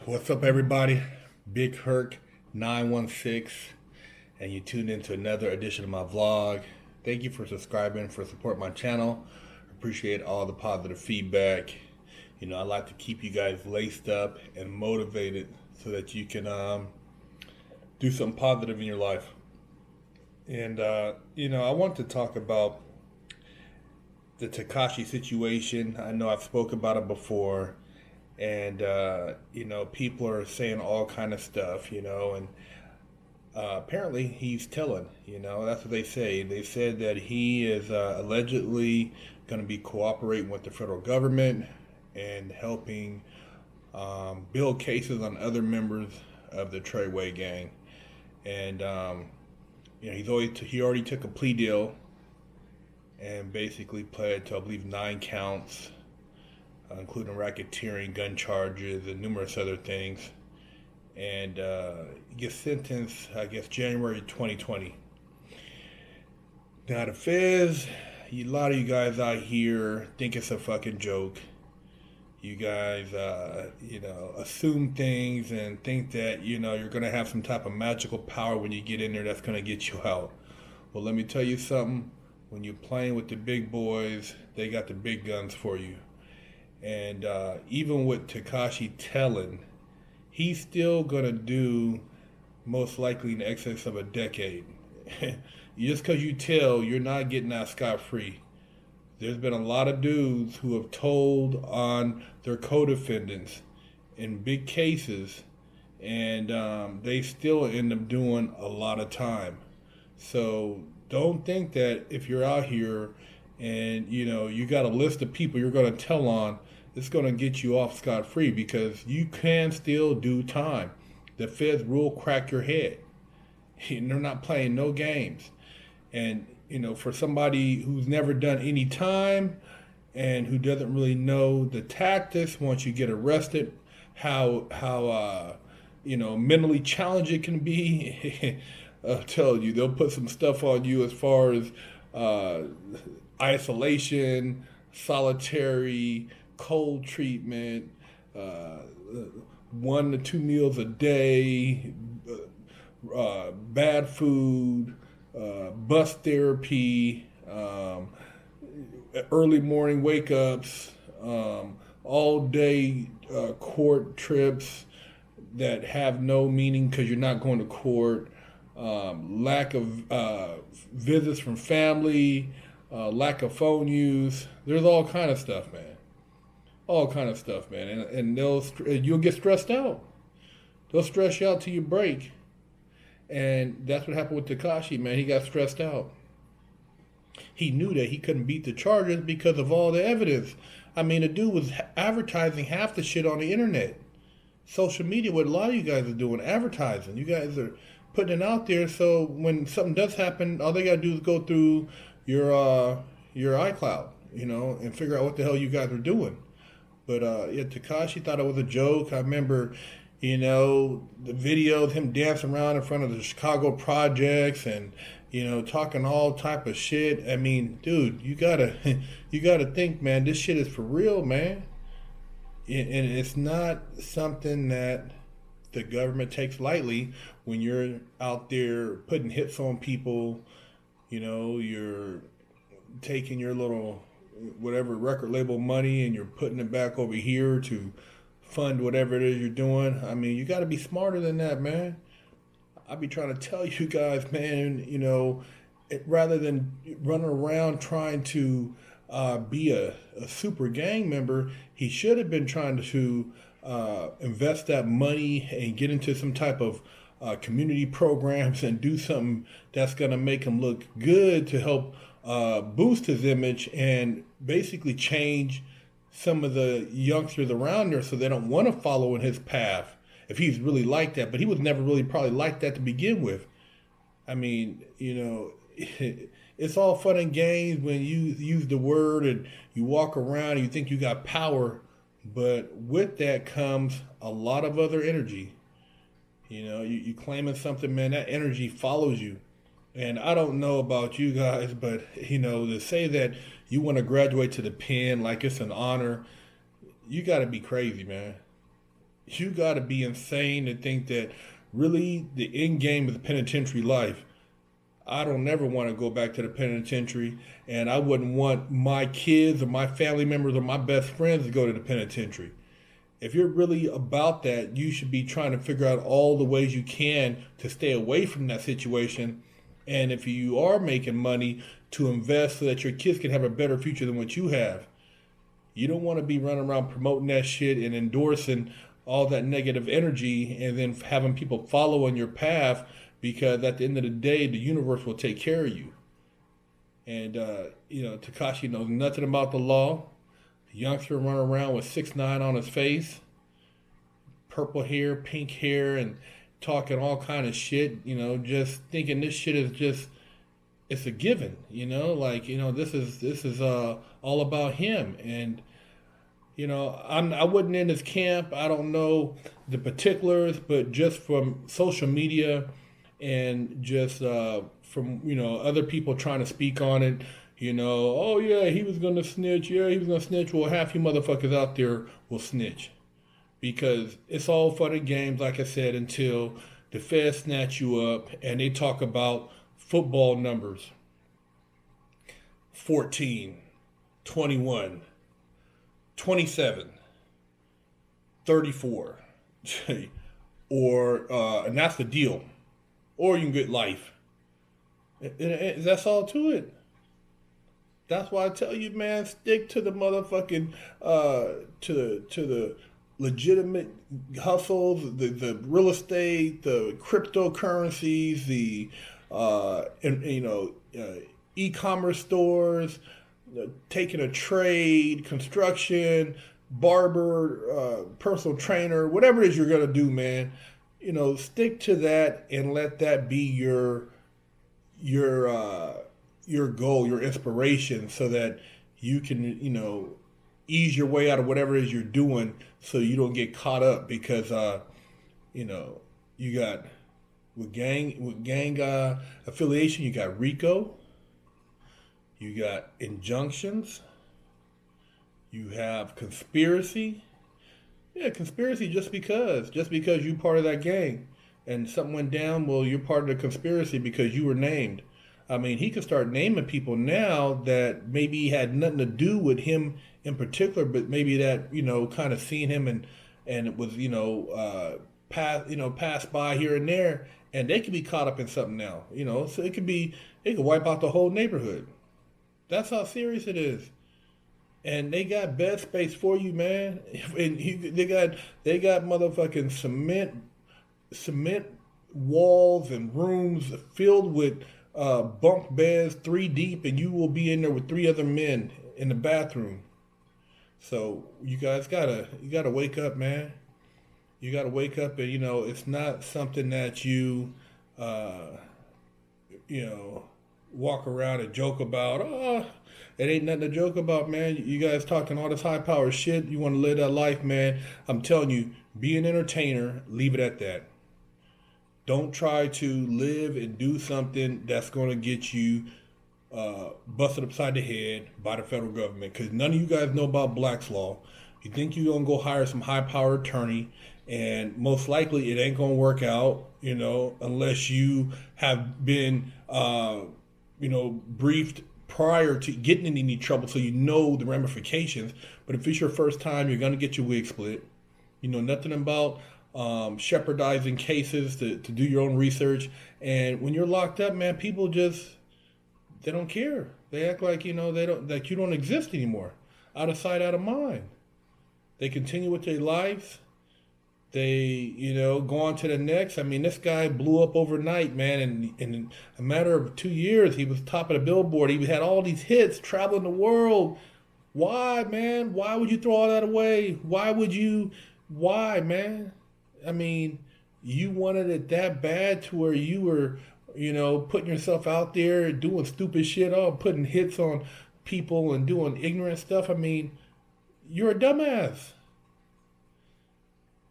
What's up, everybody? Big Herc 916, and you tuned into another edition of my vlog. Thank you for subscribing, for supporting my channel. Appreciate all the positive feedback. You know, I like to keep you guys laced up and motivated so that you can do something positive in your life. And I want to talk about the Tekashi situation. I know I've spoke about it before. And people are saying all kind of stuff, and apparently he's telling, that's what they say. They said that he is allegedly going to be cooperating with the federal government and helping build cases on other members of the Treyway gang. And he already took a plea deal and basically pled to, I believe, 9 counts. Including racketeering, gun charges, and numerous other things. And he gets sentenced, I guess, January 2020. Now, the feds, a lot of you guys out here think it's a fucking joke. You guys, assume things and think that, you're going to have some type of magical power when you get in there that's going to get you out. Well, let me tell you something. When you're playing with the big boys, they got the big guns for you. And even with Tekashi telling, he's still going to do most likely in excess of a decade. Just because you tell, you're not getting out scot-free. There's been a lot of dudes who have told on their co-defendants in big cases, and they still end up doing a lot of time. So don't think that if you're out here and you got a list of people you're going to tell on, it's going to get you off scot-free, because you can still do time. The feds will crack your head. They're not playing no games. And for somebody who's never done any time and who doesn't really know the tactics once you get arrested, how mentally challenged it can be. I'll tell you, they'll put some stuff on you as far as isolation, solitary, cold treatment, 1 to 2 meals a day, bad food, bus therapy, early morning wake-ups, all day court trips that have no meaning because you're not going to court, lack of visits from family, lack of phone use. There's all kind of stuff, man. All kind of stuff, man. And you'll get stressed out. They'll stress you out till you break. And that's what happened with Tekashi, man. He got stressed out. He knew that he couldn't beat the charges because of all the evidence. I mean, the dude was advertising half the shit on the internet. Social media, what a lot of you guys are doing, advertising. You guys are putting it out there, so when something does happen, all they got to do is go through your iCloud, and figure out what the hell you guys are doing. But Tekashi thought it was a joke. I remember, the videos, him dancing around in front of the Chicago projects and, talking all type of shit. I mean, dude, you gotta think, man, this shit is for real, man. And it's not something that the government takes lightly when you're out there putting hits on people. You're taking your little whatever record label money and you're putting it back over here to fund whatever it is you're doing. I mean, you got to be smarter than that, man. I be trying to tell you guys, man, rather than running around trying to be a super gang member, he should have been trying to invest that money and get into some type of community programs and do something that's going to make him look good to help boost his image and basically change some of the youngsters around there so they don't want to follow in his path if he's really like that. But he was never really probably like that to begin with. I mean, it's all fun and games when you use the word and you walk around and you think you got power, but with that comes a lot of other energy. You claiming something, man, that energy follows you. And I don't know about you guys, but, to say that you want to graduate to the pen like it's an honor, you got to be crazy, man. You got to be insane to think that really the end game of the penitentiary life. I don't never want to go back to the penitentiary, and I wouldn't want my kids or my family members or my best friends to go to the penitentiary. If you're really about that, you should be trying to figure out all the ways you can to stay away from that situation. And if you are making money, to invest so that your kids can have a better future than what you have. You don't want to be running around promoting that shit and endorsing all that negative energy and then having people follow on your path, because at the end of the day, the universe will take care of you. And, Tekashi knows nothing about the law. The youngster running around with 6ix9ine on his face, purple hair, pink hair, and talking all kind of shit, just thinking this shit is just, it's a given, this is all about him. And, I wasn't in his camp. I don't know the particulars, but just from social media and just from, other people trying to speak on it, oh yeah, he was going to snitch. Yeah, he was going to snitch. Well, half you motherfuckers out there will snitch, because it's all fun and games, like I said, until the feds snatch you up and they talk about football numbers: 14, 21, 27, 34, or and that's the deal, or you can get life. That's all to it. That's why I tell you, man, stick to the motherfucking to the legitimate hustles, the real estate, the cryptocurrencies, the e-commerce stores, taking a trade, construction, barber, personal trainer, whatever it is you're gonna do, man. Stick to that and let that be your goal, your inspiration, so that you can, ease your way out of whatever it is you're doing, so you don't get caught up. Because, you got with gang affiliation, you got RICO, you got injunctions, you have conspiracy. Yeah, conspiracy just because you part of that gang and something went down, well, you're part of the conspiracy because you were named. I mean, he could start naming people now that maybe had nothing to do with him in particular, but maybe that, kind of seen him and it was, passed by here and there, and they could be caught up in something now, so it could wipe out the whole neighborhood. That's how serious it is. And they got bed space for you, man. And they got motherfucking cement walls and rooms filled with bunk beds, 3 deep, and you will be in there with 3 other men in the bathroom. So you guys gotta wake up, man. You gotta wake up, and it's not something that you walk around and joke about. Oh, it ain't nothing to joke about, man. You guys talking all this high power shit. You want to live that life, man. I'm telling you, be an entertainer. Leave it at that. Don't try to live and do something that's going to get you busted upside the head by the federal government, because none of you guys know about Black's Law. You think you're going to go hire some high-powered attorney, and most likely it ain't going to work out, unless you have been, briefed prior to getting in any trouble, so you know the ramifications. But if it's your first time, you're going to get your wig split. You know nothing about shepherdizing cases to do your own research. And when you're locked up, man, people they don't care. They act like, they don't, like you don't exist anymore. Out of sight, out of mind. They continue with their lives. They, go on to the next. I mean, this guy blew up overnight, man. And in a matter of 2 years, he was top of the Billboard. He had all these hits, traveling the world. Why, man? Why would you throw all that away? Why, man? I mean, you wanted it that bad to where you were, putting yourself out there, doing stupid shit, putting hits on people and doing ignorant stuff. I mean, you're a dumbass.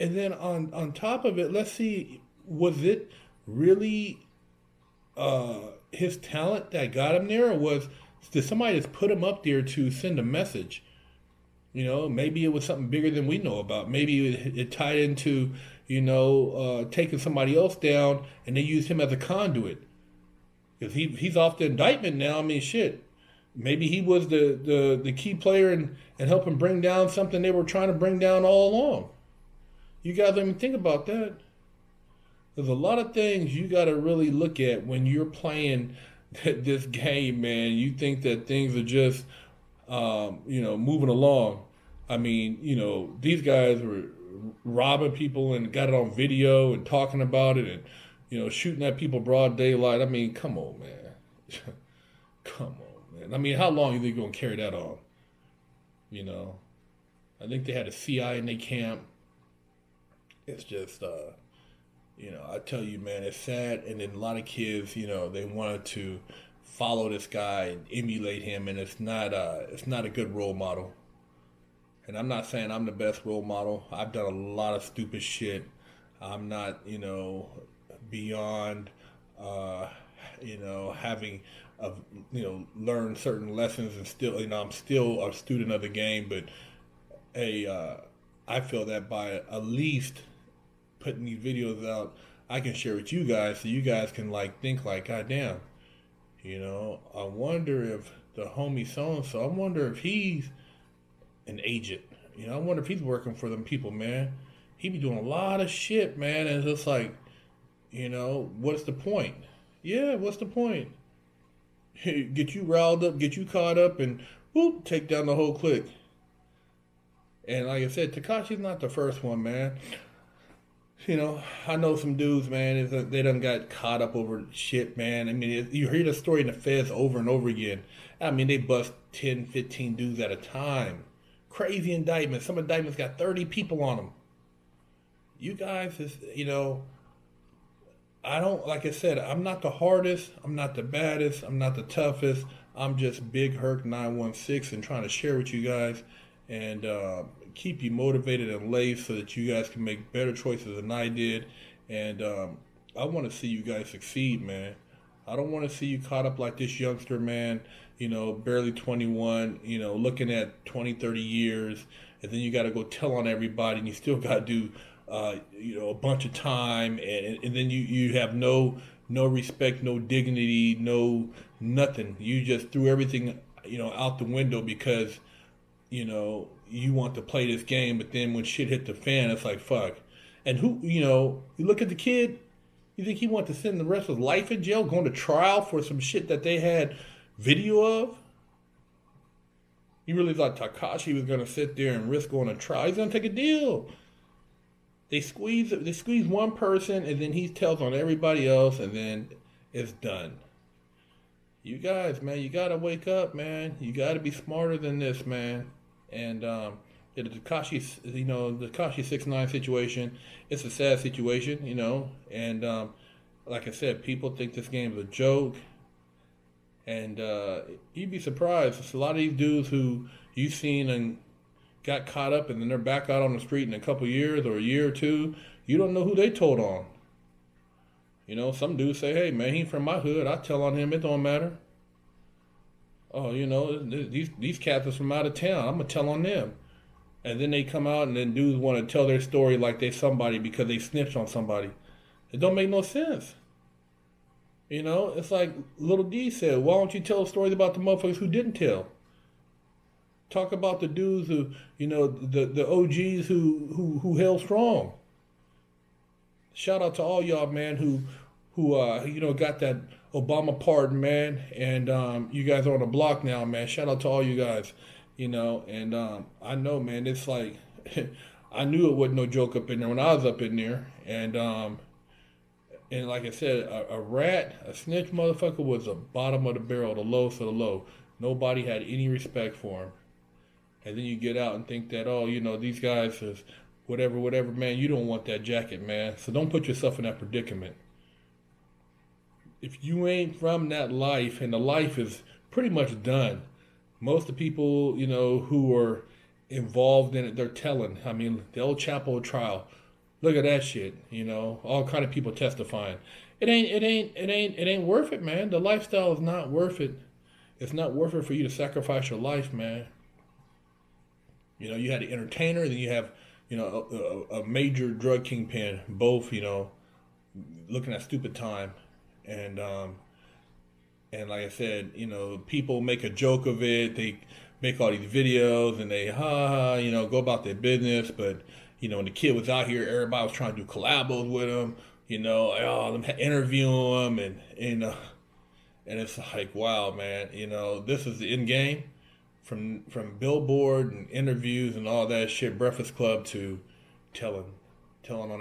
And then on top of it, let's see, was it really his talent that got him there, or did somebody just put him up there to send a message? You know, maybe it was something bigger than we know about. Maybe it tied into, taking somebody else down and they used him as a conduit. Because he's off the indictment now. I mean, shit. Maybe he was the key player and helping bring down something they were trying to bring down all along. You guys don't even think about that. There's a lot of things you got to really look at when you're playing this game, man. You think that things are just, moving along. I mean, these guys were robbing people and got it on video and talking about it and, shooting at people broad daylight. I mean, come on, man. Come on, man. I mean, how long are they going to carry that on? I think they had a CI in their camp. It's just, I tell you, man, it's sad. And then a lot of kids, they wanted to follow this guy and emulate him, and it's not a good role model. And I'm not saying I'm the best role model. I've done a lot of stupid shit. I'm not, beyond, having, learned certain lessons and still, I'm still a student of the game. But hey, I feel that by at least putting these videos out, I can share with you guys so you guys can think God damn, I wonder if the homie so-and-so, I wonder if he's an agent. I wonder if he's working for them people, man. He be doing a lot of shit, man. And it's just what's the point? Yeah, what's the point? Get you riled up, get you caught up, and whoop, take down the whole clique. And like I said, Tekashi's not the first one, man. I know some dudes, man, they done got caught up over shit, man. I mean, you hear the story in the feds over and over again. I mean, they bust 10, 15 dudes at a time. Crazy indictments. Some indictments got 30 people on them. You guys, I don't, like I said, I'm not the hardest. I'm not the baddest. I'm not the toughest. I'm just Big Herc 916 and trying to share with you guys and keep you motivated and laced so that you guys can make better choices than I did. And I want to see you guys succeed, man. I don't want to see you caught up like this youngster, man, barely 21, looking at 20, 30 years. And then you got to go tell on everybody and you still got to do, a bunch of time. And then you have no respect, no dignity, no nothing. You just threw everything, out the window because, you want to play this game, but then when shit hit the fan, it's like, fuck. And you look at the kid, you think he wanted to spend the rest of his life in jail, going to trial for some shit that they had video of? You really thought Tekashi was going to sit there and risk going to trial? He's going to take a deal. They squeeze one person, and then he tells on everybody else, and then it's done. You guys, man, you got to wake up, man. You got to be smarter than this, man. And the Tekashi69 situation, it's a sad situation, and like I said, people think this game is a joke, and you'd be surprised. It's a lot of these dudes who you've seen and got caught up and then they're back out on the street in a couple years or a year or two. You don't know who they told on. Some dudes say, hey, man, he ain't from my hood. I tell on him, it don't matter. Oh, these cats are from out of town. I'm going to tell on them. And then they come out and then dudes want to tell their story like they somebody because they snitched on somebody. It don't make no sense. It's like Little D said, why don't you tell stories about the motherfuckers who didn't tell? Talk about the dudes who, the OGs who held strong. Shout out to all y'all, man, who got that Obama pardon, man, and you guys are on the block now, man. Shout out to all you guys, and I know, man, it's like I knew it wasn't no joke up in there when I was up in there, and like I said, a rat, a snitch motherfucker was the bottom of the barrel, the lowest of the low. Nobody had any respect for him. And then you get out and think that, these guys is whatever, man. You don't want that jacket, man. So don't put yourself in that predicament. If you ain't from that life, and the life is pretty much done, most of the people, who are involved in it, they're telling. I mean, the old Chapo trial, look at that shit, all kind of people testifying. It ain't worth it, man. The lifestyle is not worth it. It's not worth it for you to sacrifice your life, man. You know, you had the entertainer, then you have, you know, a major drug kingpin, both, you know, looking at stupid time. And and like I said, you know, people make a joke of it. They make all these videos and they you know, go about their business. But you know, when the kid was out here, everybody was trying to do collabos with him. You know, them interviewing him, and it's like, wow, man. You know, this is the end game, from Billboard and interviews and all that shit, Breakfast Club, to telling telling on